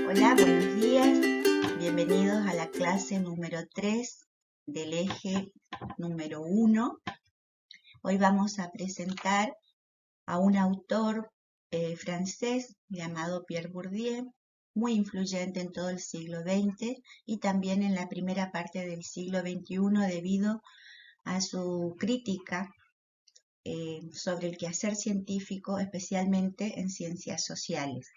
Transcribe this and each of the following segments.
Hola, buenos días. Bienvenidos a la clase número 3 del eje número 1. Hoy vamos a presentar a un autor francés llamado Pierre Bourdieu, muy influyente en todo el siglo XX y también en la primera parte del siglo XXI debido a su crítica sobre el quehacer científico, especialmente en ciencias sociales.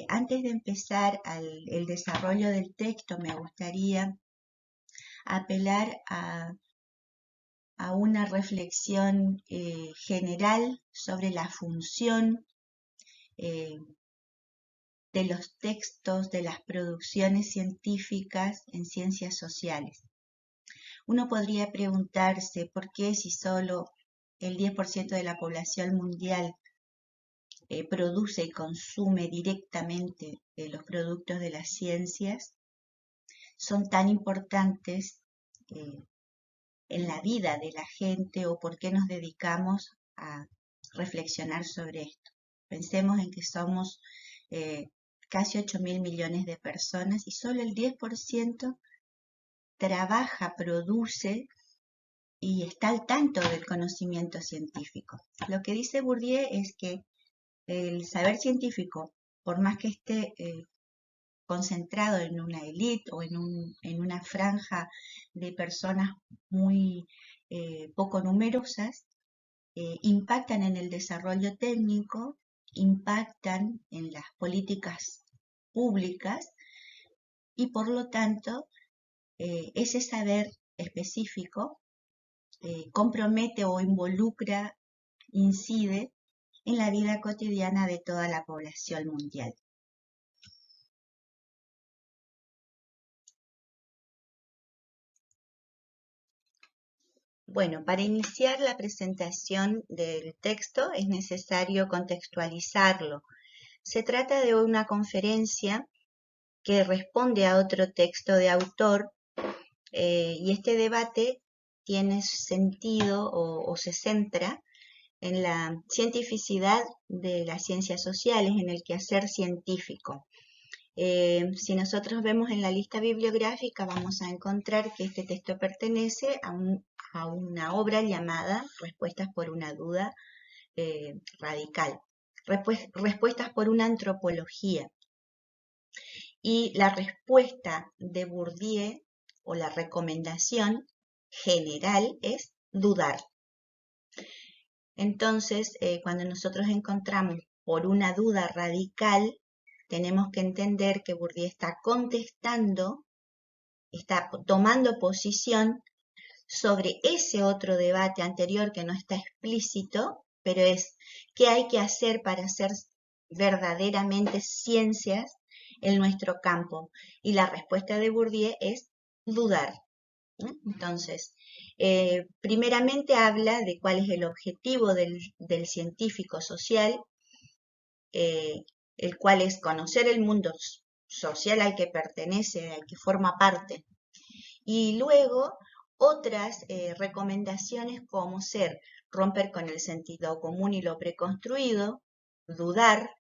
Antes de empezar el desarrollo del texto, me gustaría apelar a una reflexión general sobre la función de los textos, de las producciones científicas en ciencias sociales. Uno podría preguntarse por qué si solo el 10% de la población mundial produce y consume directamente los productos de las ciencias, son tan importantes en la vida de la gente o por qué nos dedicamos a reflexionar sobre esto. Pensemos en que somos casi 8.000 millones de personas y solo el 10% trabaja, produce y está al tanto del conocimiento científico. Lo que dice Bourdieu es que el saber científico, por más que esté concentrado en una élite o en una franja de personas muy poco numerosas, impactan en el desarrollo técnico, impactan en las políticas públicas y por lo tanto ese saber específico compromete o involucra, incide en la vida cotidiana de toda la población mundial. Bueno, para iniciar la presentación del texto es necesario contextualizarlo. Se trata de una conferencia que responde a otro texto de autor y este debate tiene sentido o se centra en la cientificidad de las ciencias sociales, en el quehacer científico. Si nosotros vemos en la lista bibliográfica, vamos a encontrar que este texto pertenece a una obra llamada Respuestas por una duda radical, Respuestas por una antropología. Y la respuesta de Bourdieu, o la recomendación general, es dudar. Entonces, cuando nosotros encontramos por una duda radical, tenemos que entender que Bourdieu está contestando, está tomando posición sobre ese otro debate anterior que no está explícito, pero es qué hay que hacer para hacer verdaderamente ciencias en nuestro campo. Y la respuesta de Bourdieu es dudar. Entonces, primeramente habla de cuál es el objetivo del científico social, el cual es conocer el mundo social al que pertenece, al que forma parte. Y luego otras recomendaciones como ser romper con el sentido común y lo preconstruido, dudar,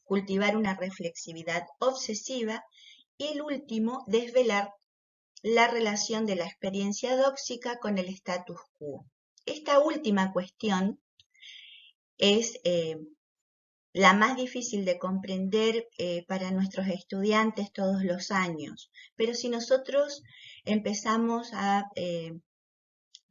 cultivar una reflexividad obsesiva y el último, desvelar la relación de la experiencia dóxica con el status quo. Esta última cuestión es la más difícil de comprender para nuestros estudiantes todos los años. Pero si nosotros empezamos a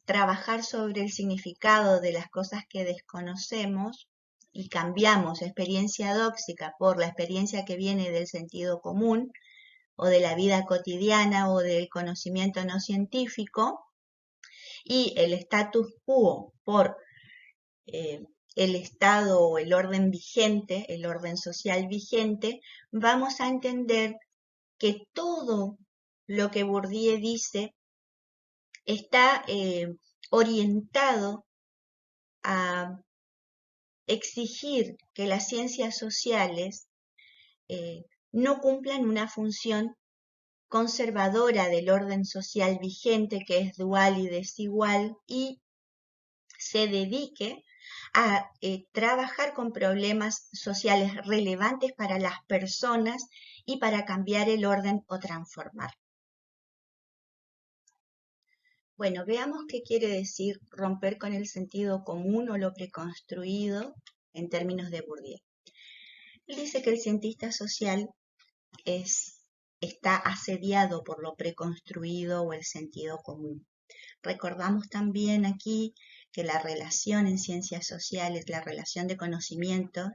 trabajar sobre el significado de las cosas que desconocemos y cambiamos experiencia dóxica por la experiencia que viene del sentido común o de la vida cotidiana o del conocimiento no científico, y el status quo por el estado o el orden vigente, el orden social vigente, vamos a entender que todo lo que Bourdieu dice está orientado a exigir que las ciencias sociales no cumplan una función conservadora del orden social vigente, que es dual y desigual, y se dedique a trabajar con problemas sociales relevantes para las personas y para cambiar el orden o transformar. Bueno, veamos qué quiere decir romper con el sentido común o lo preconstruido en términos de Bourdieu. Él dice que el cientista social está asediado por lo preconstruido o el sentido común. Recordamos también aquí que la relación en ciencias sociales, la relación de conocimiento,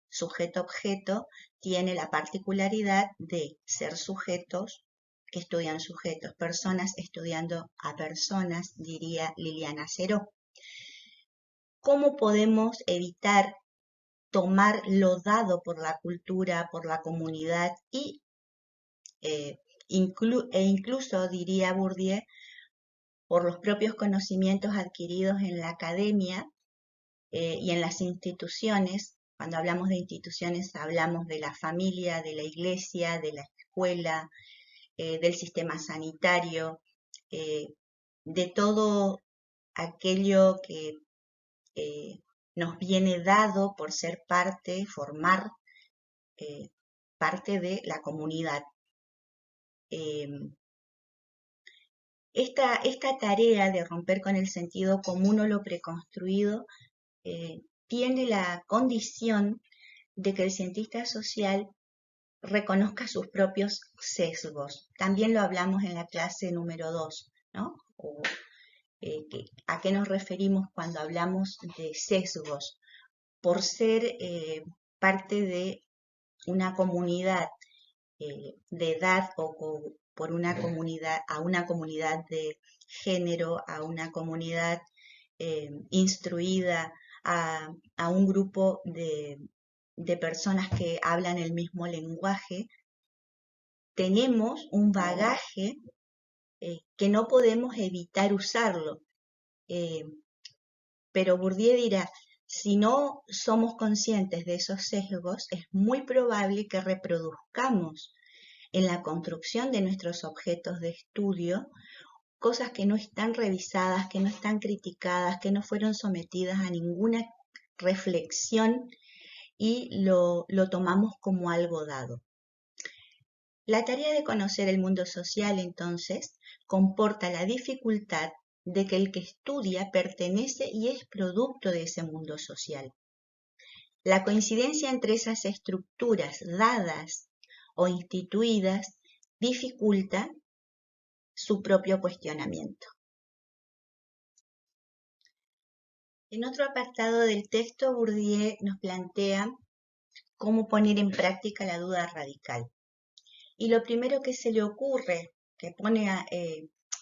sujeto-objeto, tiene la particularidad de ser sujetos que estudian sujetos, personas estudiando a personas, diría Liliana Seró. ¿Cómo podemos evitar tomar lo dado por la cultura, por la comunidad incluso, diría Bourdieu, por los propios conocimientos adquiridos en la academia y en las instituciones? Cuando hablamos de instituciones hablamos de la familia, de la iglesia, de la escuela, del sistema sanitario, de todo aquello que nos viene dado por ser parte, formar parte de la comunidad. Esta tarea de romper con el sentido común o lo preconstruido tiene la condición de que el cientista social reconozca sus propios sesgos. También lo hablamos en la clase número 2, ¿no? ¿A qué nos referimos cuando hablamos de sesgos? Por ser parte de una comunidad de edad o por una comunidad, a una comunidad de género, a una comunidad instruida, a un grupo de personas que hablan el mismo lenguaje, tenemos un bagaje que no podemos evitar usarlo. Pero Bourdieu dirá, si no somos conscientes de esos sesgos, es muy probable que reproduzcamos en la construcción de nuestros objetos de estudio cosas que no están revisadas, que no están criticadas, que no fueron sometidas a ninguna reflexión y lo tomamos como algo dado. La tarea de conocer el mundo social, entonces, comporta la dificultad de que el que estudia pertenece y es producto de ese mundo social. La coincidencia entre esas estructuras dadas o instituidas dificulta su propio cuestionamiento. En otro apartado del texto, Bourdieu nos plantea cómo poner en práctica la duda radical. Y lo primero que se le ocurre, que pone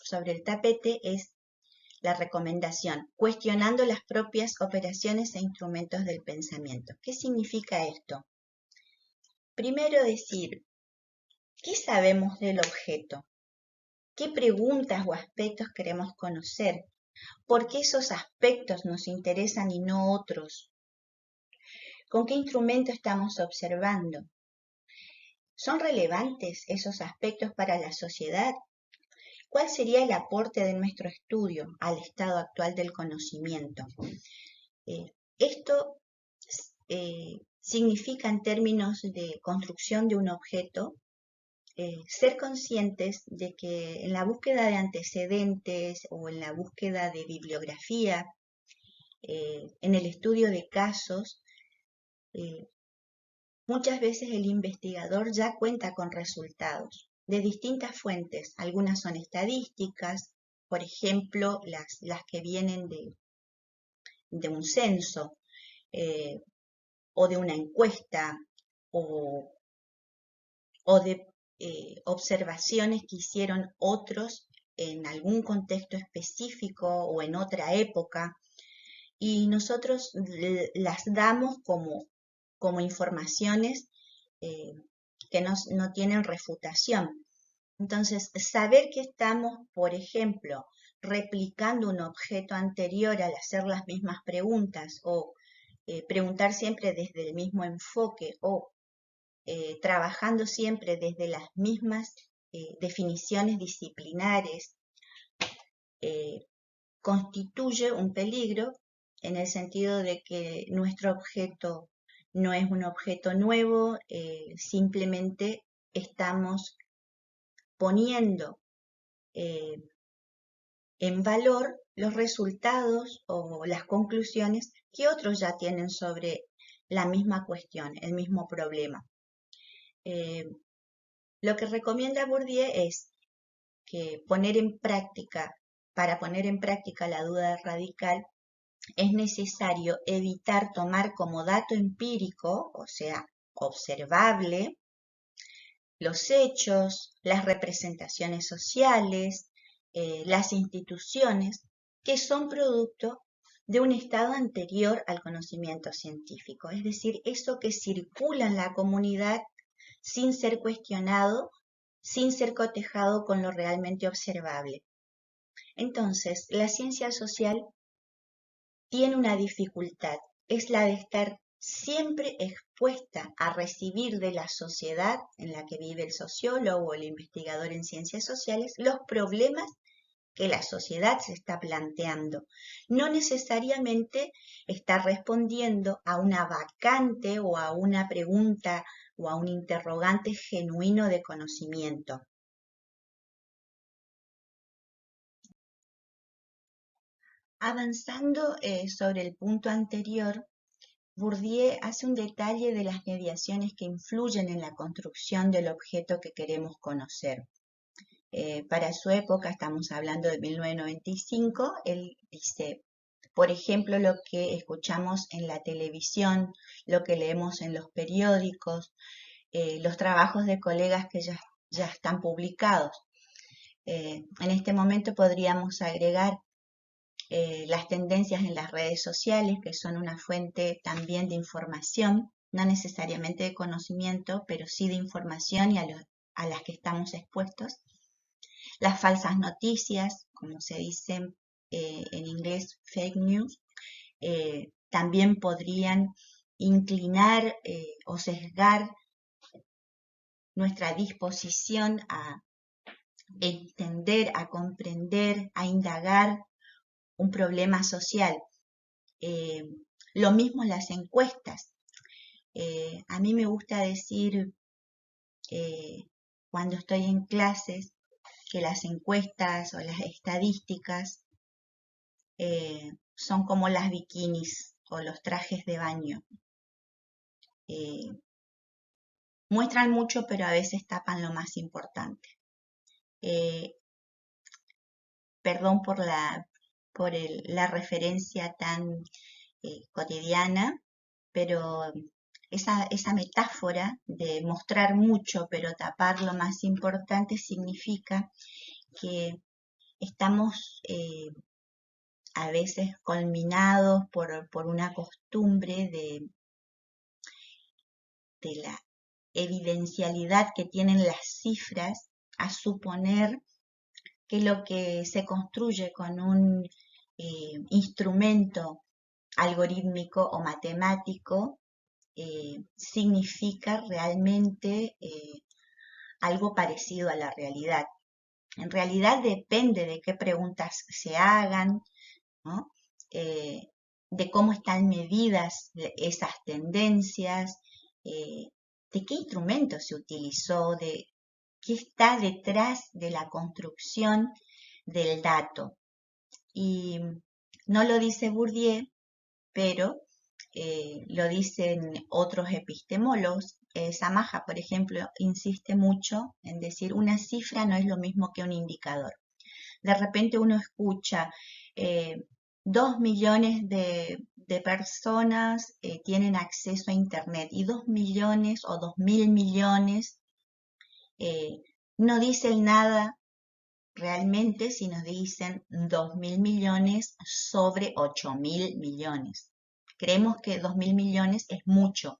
sobre el tapete, es la recomendación, cuestionando las propias operaciones e instrumentos del pensamiento. ¿Qué significa esto? Primero decir, ¿qué sabemos del objeto? ¿Qué preguntas o aspectos queremos conocer? ¿Por qué esos aspectos nos interesan y no otros? ¿Con qué instrumento estamos observando? ¿Son relevantes esos aspectos para la sociedad? ¿Cuál sería el aporte de nuestro estudio al estado actual del conocimiento? Esto significa, en términos de construcción de un objeto, ser conscientes de que en la búsqueda de antecedentes o en la búsqueda de bibliografía, en el estudio de casos, muchas veces el investigador ya cuenta con resultados de distintas fuentes. Algunas son estadísticas, por ejemplo, las que vienen de un censo o de una encuesta o de observaciones que hicieron otros en algún contexto específico o en otra época, y nosotros las damos como informaciones que no tienen refutación. Entonces, saber que estamos, por ejemplo, replicando un objeto anterior al hacer las mismas preguntas o preguntar siempre desde el mismo enfoque o trabajando siempre desde las mismas definiciones disciplinares, constituye un peligro en el sentido de que nuestro objeto no es un objeto nuevo, simplemente estamos poniendo en valor los resultados o las conclusiones que otros ya tienen sobre la misma cuestión, el mismo problema. Lo que recomienda Bourdieu es que para poner en práctica la duda radical, es necesario evitar tomar como dato empírico, o sea, observable, los hechos, las representaciones sociales, las instituciones, que son producto de un estado anterior al conocimiento científico, es decir, eso que circula en la comunidad sin ser cuestionado, sin ser cotejado con lo realmente observable. Entonces, la ciencia social tiene una dificultad, es la de estar siempre expuesta a recibir de la sociedad en la que vive el sociólogo o el investigador en ciencias sociales los problemas que la sociedad se está planteando. No necesariamente está respondiendo a una vacante o a una pregunta o a un interrogante genuino de conocimiento. Avanzando sobre el punto anterior, Bourdieu hace un detalle de las mediaciones que influyen en la construcción del objeto que queremos conocer. Para su época, estamos hablando de 1995, él dice, por ejemplo, lo que escuchamos en la televisión, lo que leemos en los periódicos, los trabajos de colegas que ya están publicados. En este momento podríamos agregar las tendencias en las redes sociales, que son una fuente también de información, no necesariamente de conocimiento, pero sí de información y a las que estamos expuestos. Las falsas noticias, como se dice en inglés, fake news, también podrían inclinar o sesgar nuestra disposición a entender, a comprender, a indagar un problema social. Lo mismo las encuestas. A mí me gusta decir cuando estoy en clases que las encuestas o las estadísticas son como las bikinis o los trajes de baño. Muestran mucho, pero a veces tapan lo más importante. Perdón por la referencia tan cotidiana, pero esa metáfora de mostrar mucho pero tapar lo más importante significa que estamos a veces culminados por una costumbre de la evidencialidad que tienen las cifras a suponer que lo que se construye con un instrumento algorítmico o matemático significa realmente algo parecido a la realidad. En realidad depende de qué preguntas se hagan, ¿no? De cómo están medidas esas tendencias, de qué instrumento se utilizó, de qué está detrás de la construcción del dato. Y no lo dice Bourdieu, pero lo dicen otros epistemólogos. Samaja, por ejemplo, insiste mucho en decir una cifra no es lo mismo que un indicador. De repente uno escucha 2 millones de personas tienen acceso a Internet y 2 millones o 2.000 millones no dicen nada realmente si nos dicen 2.000 millones sobre 8.000 millones. Creemos que 2.000 millones es mucho.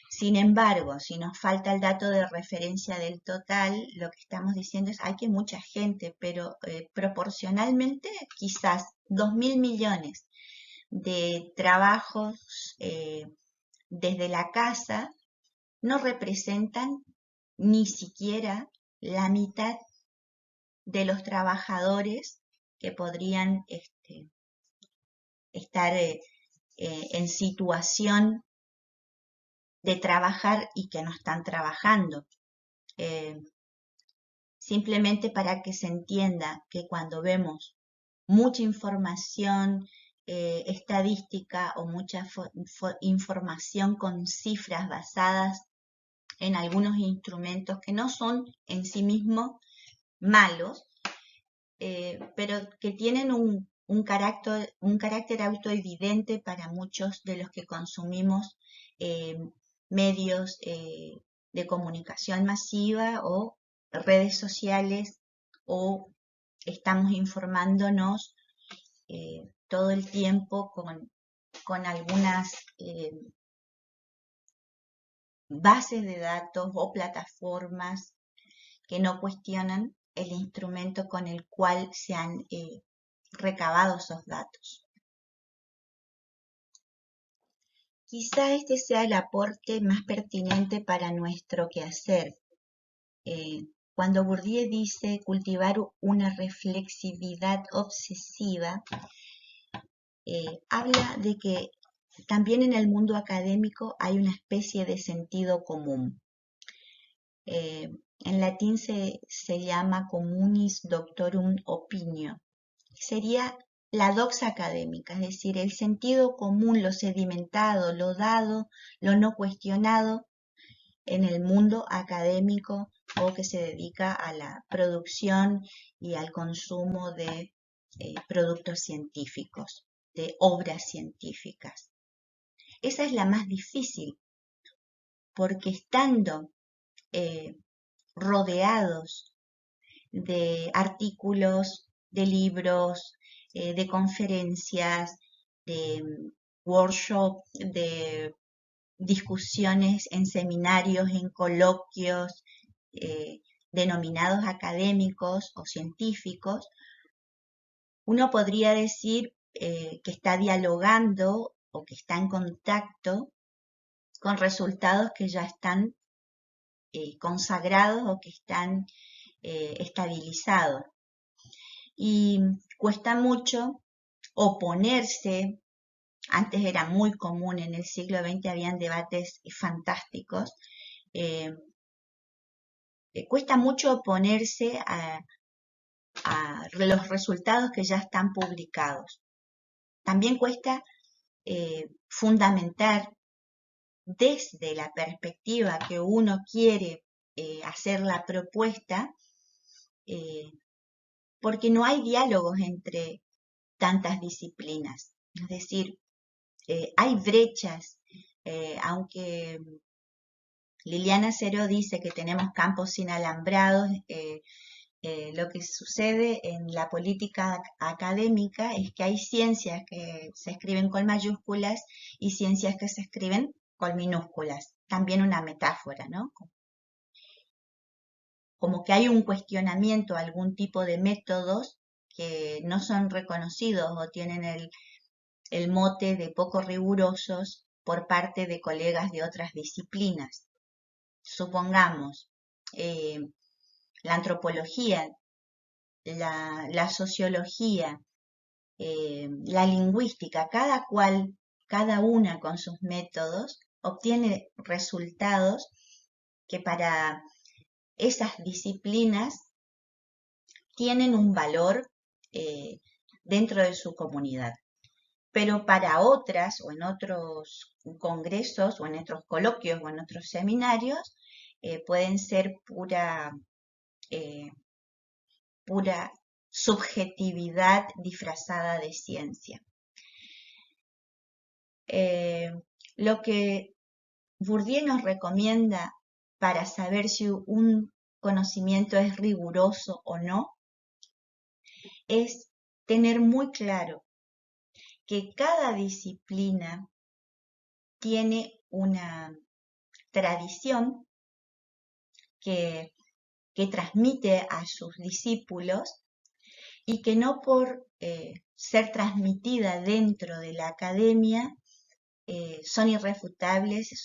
Sin embargo, si nos falta el dato de referencia del total, lo que estamos diciendo es hay que mucha gente, pero proporcionalmente quizás 2.000 millones de trabajos desde la casa no representan ni siquiera la mitad de los trabajadores que podrían estar en situación de trabajar y que no están trabajando. Simplemente para que se entienda que cuando vemos mucha información estadística o mucha información con cifras basadas en algunos instrumentos que no son en sí mismos malos, pero que tienen un carácter autoevidente para muchos de los que consumimos medios de comunicación masiva o redes sociales, o estamos informándonos todo el tiempo con algunas bases de datos o plataformas que no cuestionan el instrumento con el cual se han recabado esos datos. Quizá este sea el aporte más pertinente para nuestro quehacer. Cuando Bourdieu dice cultivar una reflexividad obsesiva, habla de que también en el mundo académico hay una especie de sentido común. En latín se llama communis doctorum opinio. Sería la doxa académica, es decir, el sentido común, lo sedimentado, lo dado, lo no cuestionado en el mundo académico o que se dedica a la producción y al consumo de productos científicos, de obras científicas. Esa es la más difícil, porque estando rodeados de artículos, de libros, de conferencias, de workshops, de discusiones en seminarios, en coloquios denominados académicos o científicos, uno podría decir que está dialogando o que está en contacto con resultados que ya están consagrados o que están estabilizados. Y cuesta mucho oponerse. Antes era muy común, en el siglo XX habían debates fantásticos. Cuesta mucho oponerse a los resultados que ya están publicados. También cuesta fundamentar desde la perspectiva que uno quiere hacer la propuesta, porque no hay diálogos entre tantas disciplinas. Es decir, hay brechas, aunque Liliana Cero dice que tenemos campos inalambrados, lo que sucede en la política académica es que hay ciencias que se escriben con mayúsculas y ciencias que se escriben con minúsculas. También una metáfora, ¿no? Como que hay un cuestionamiento a algún tipo de métodos que no son reconocidos o tienen el mote de poco rigurosos por parte de colegas de otras disciplinas. Supongamos, la antropología, la sociología, la lingüística, cada una con sus métodos, obtiene resultados que para esas disciplinas tienen un valor dentro de su comunidad. Pero para otras, o en otros congresos, o en otros coloquios, o en otros seminarios, pueden ser pura subjetividad disfrazada de ciencia. Lo que Bourdieu nos recomienda para saber si un conocimiento es riguroso o no, es tener muy claro que cada disciplina tiene una tradición que transmite a sus discípulos y que no por ser transmitida dentro de la academia son irrefutables,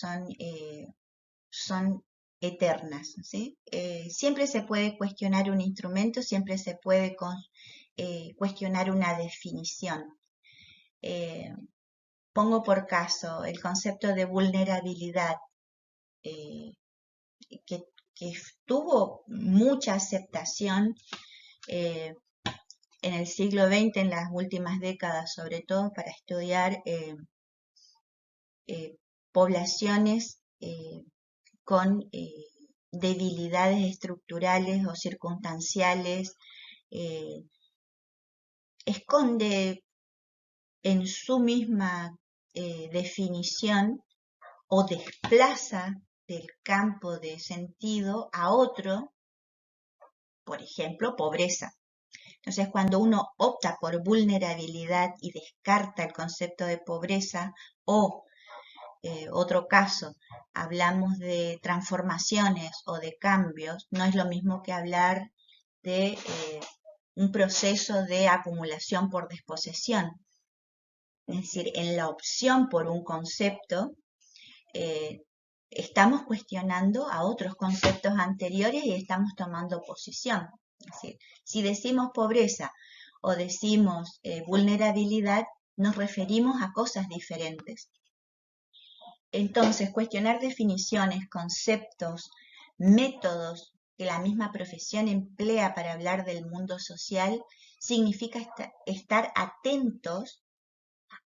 son eternas, ¿sí? Siempre se puede cuestionar un instrumento, siempre se puede cuestionar una definición, pongo por caso el concepto de vulnerabilidad, que tuvo mucha aceptación en el siglo XX, en las últimas décadas, sobre todo para estudiar poblaciones con debilidades estructurales o circunstanciales. Esconde en su misma definición o desplaza del campo de sentido a otro, por ejemplo, pobreza. Entonces, cuando uno opta por vulnerabilidad y descarta el concepto de pobreza, o otro caso, hablamos de transformaciones o de cambios, no es lo mismo que hablar de un proceso de acumulación por desposesión. Es decir, en la opción por un concepto, estamos cuestionando a otros conceptos anteriores y estamos tomando posición. Es decir, si decimos pobreza o decimos vulnerabilidad, nos referimos a cosas diferentes. Entonces, cuestionar definiciones, conceptos, métodos que la misma profesión emplea para hablar del mundo social significa estar atentos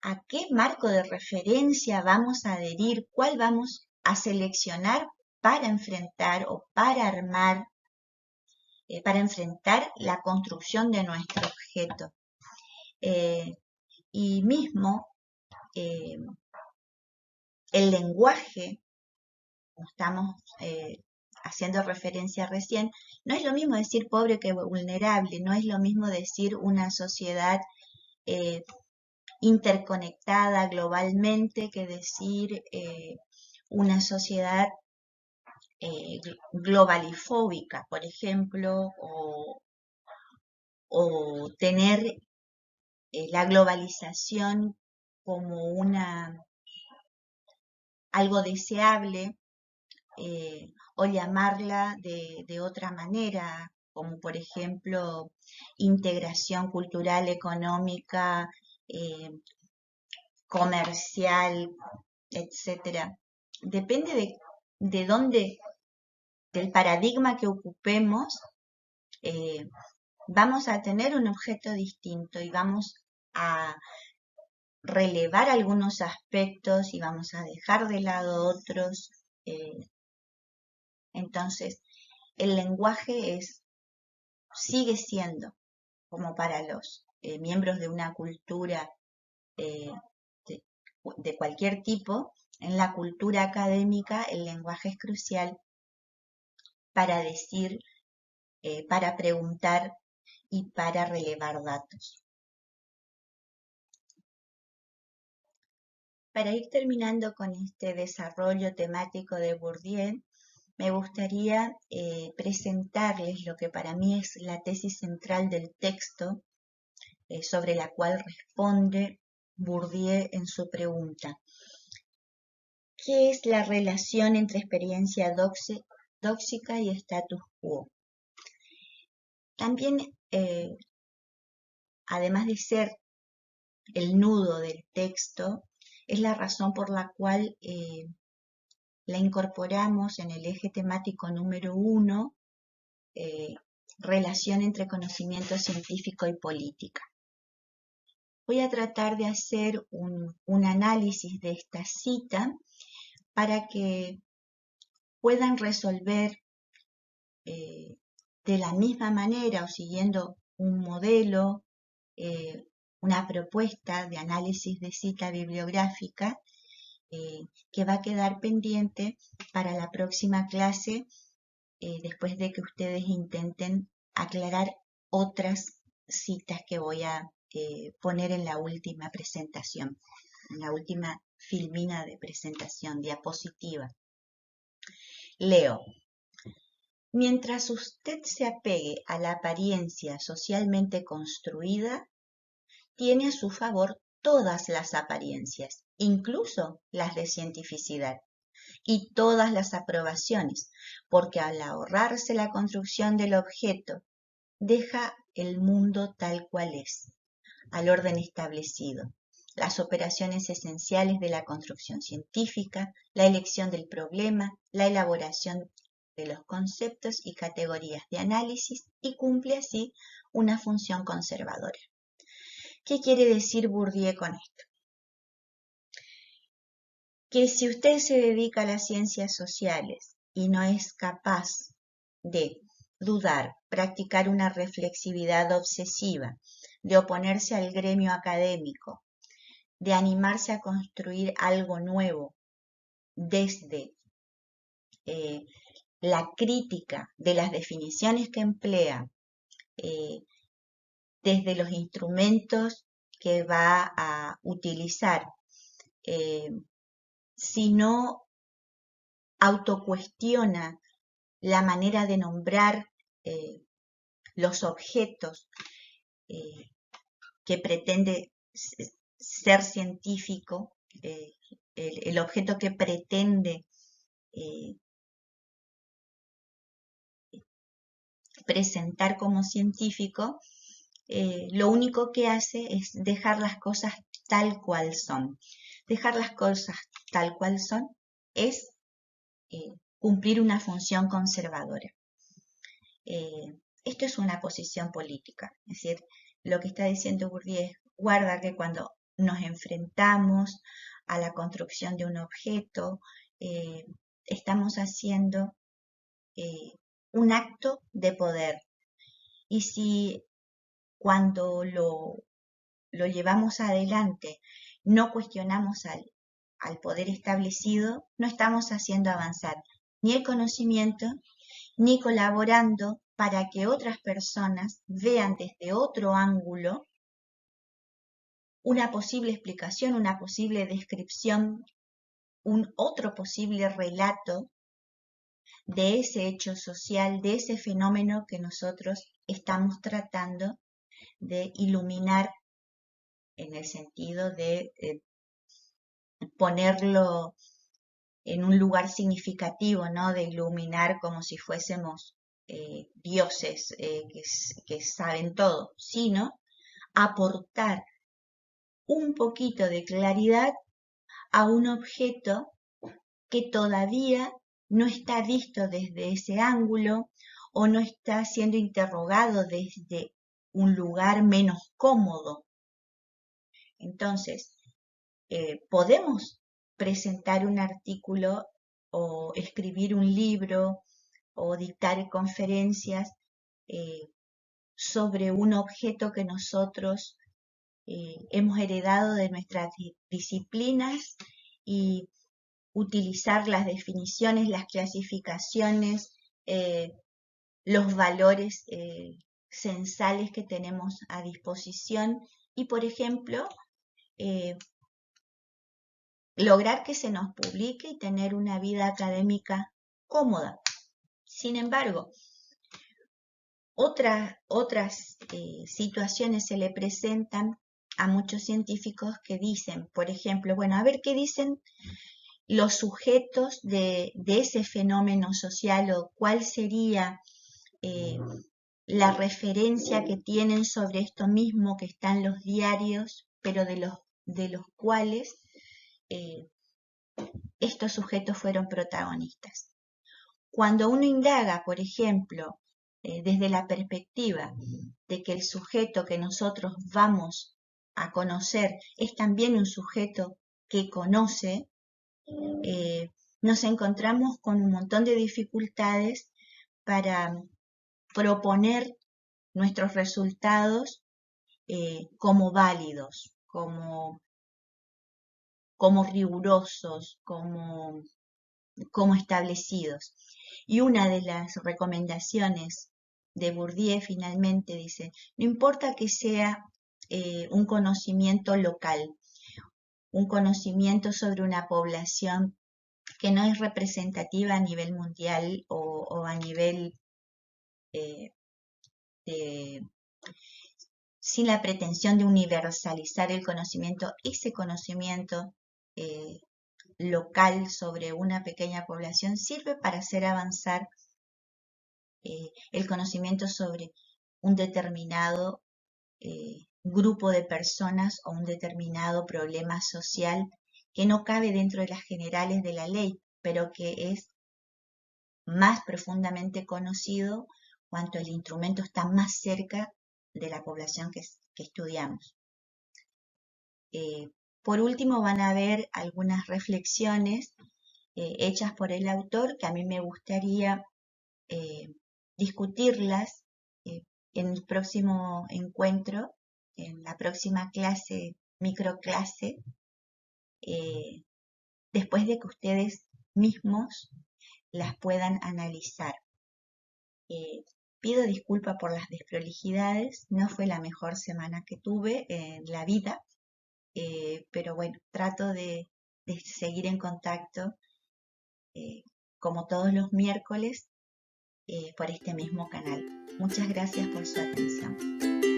a qué marco de referencia vamos a adherir, cuál vamos a seleccionar para enfrentar o para armar, para enfrentar la construcción de nuestro objeto. Y mismo el lenguaje, como estamos haciendo referencia recién, no es lo mismo decir pobre que vulnerable, no es lo mismo decir una sociedad interconectada globalmente que decir una sociedad globalifóbica, por ejemplo, o tener la globalización como algo deseable, o llamarla de otra manera, como por ejemplo integración cultural, económica, comercial, etcétera. Depende de dónde, del paradigma que ocupemos, vamos a tener un objeto distinto y vamos a relevar algunos aspectos y vamos a dejar de lado otros. Entonces, el lenguaje sigue siendo, como para los miembros de una cultura de cualquier tipo, en la cultura académica el lenguaje es crucial para decir, para preguntar y para relevar datos. Para ir terminando con este desarrollo temático de Bourdieu, me gustaría presentarles lo que para mí es la tesis central del texto, sobre la cual responde Bourdieu en su pregunta. ¿Qué es la relación entre experiencia dóxica y status quo? También, además de ser el nudo del texto, es la razón por la cual la incorporamos en el eje temático número 1, relación entre conocimiento científico y política. Voy a tratar de hacer un análisis de esta cita para que puedan resolver de la misma manera o siguiendo un modelo, una propuesta de análisis de cita bibliográfica que va a quedar pendiente para la próxima clase, después de que ustedes intenten aclarar otras citas que voy a poner en la última presentación, en la última filmina de presentación, diapositiva. Leo. Mientras usted se apegue a la apariencia socialmente construida, tiene a su favor todas las apariencias, incluso las de cientificidad, y todas las aprobaciones, porque al ahorrarse la construcción del objeto, deja el mundo tal cual es, al orden establecido, las operaciones esenciales de la construcción científica, la elección del problema, la elaboración de los conceptos y categorías de análisis y cumple así una función conservadora. ¿Qué quiere decir Bourdieu con esto? Que si usted se dedica a las ciencias sociales y no es capaz de dudar, practicar una reflexividad obsesiva, de oponerse al gremio académico, de animarse a construir algo nuevo desde la crítica de las definiciones que emplea, desde los instrumentos que va a utilizar, si no autocuestiona la manera de nombrar los objetos que pretende ser científico, el objeto que pretende presentar como científico, lo único que hace es dejar las cosas tal cual son. Dejar las cosas tal cual son es cumplir una función conservadora. Esto es una posición política, es decir, lo que está diciendo Bourdieu es, guarda que cuando nos enfrentamos a la construcción de un objeto, estamos haciendo un acto de poder. Y si cuando lo llevamos adelante no cuestionamos al poder establecido, no estamos haciendo avanzar ni el conocimiento, ni colaborando para que otras personas vean desde otro ángulo una posible explicación, una posible descripción, un otro posible relato de ese hecho social, de ese fenómeno que nosotros estamos tratando de iluminar en el sentido de ponerlo en un lugar significativo, ¿no? De iluminar como si fuésemos dioses que saben todo, sino aportar un poquito de claridad a un objeto que todavía no está visto desde ese ángulo o no está siendo interrogado desde un lugar menos cómodo. Entonces, podemos presentar un artículo o escribir un libro o dictar conferencias sobre un objeto que nosotros hemos heredado de nuestras disciplinas y utilizar las definiciones, las clasificaciones, los valores censales que tenemos a disposición y, por ejemplo, lograr que se nos publique y tener una vida académica cómoda. Sin embargo, otras situaciones se le presentan a muchos científicos que dicen, por ejemplo, bueno, a ver qué dicen los sujetos de ese fenómeno social o cuál sería la referencia que tienen sobre esto mismo que está en los diarios, pero de los cuales estos sujetos fueron protagonistas. Cuando uno indaga, por ejemplo, desde la perspectiva de que el sujeto que nosotros vamos a conocer es también un sujeto que conoce, nos encontramos con un montón de dificultades para proponer nuestros resultados como válidos, como rigurosos, como establecidos. Y una de las recomendaciones de Bourdieu finalmente dice, no importa que sea un conocimiento local, un conocimiento sobre una población que no es representativa a nivel mundial o a nivel sin la pretensión de universalizar el conocimiento, ese conocimiento local sobre una pequeña población sirve para hacer avanzar el conocimiento sobre un determinado grupo de personas o un determinado problema social que no cabe dentro de las generales de la ley, pero que es más profundamente conocido cuanto el instrumento está más cerca de la población que estudiamos. Por último, van a ver algunas reflexiones hechas por el autor que a mí me gustaría discutirlas en el próximo encuentro, en la próxima clase, microclase, después de que ustedes mismos las puedan analizar. Pido disculpas por las desprolijidades, no fue la mejor semana que tuve en la vida, pero bueno, trato de seguir en contacto como todos los miércoles por este mismo canal. Muchas gracias por su atención.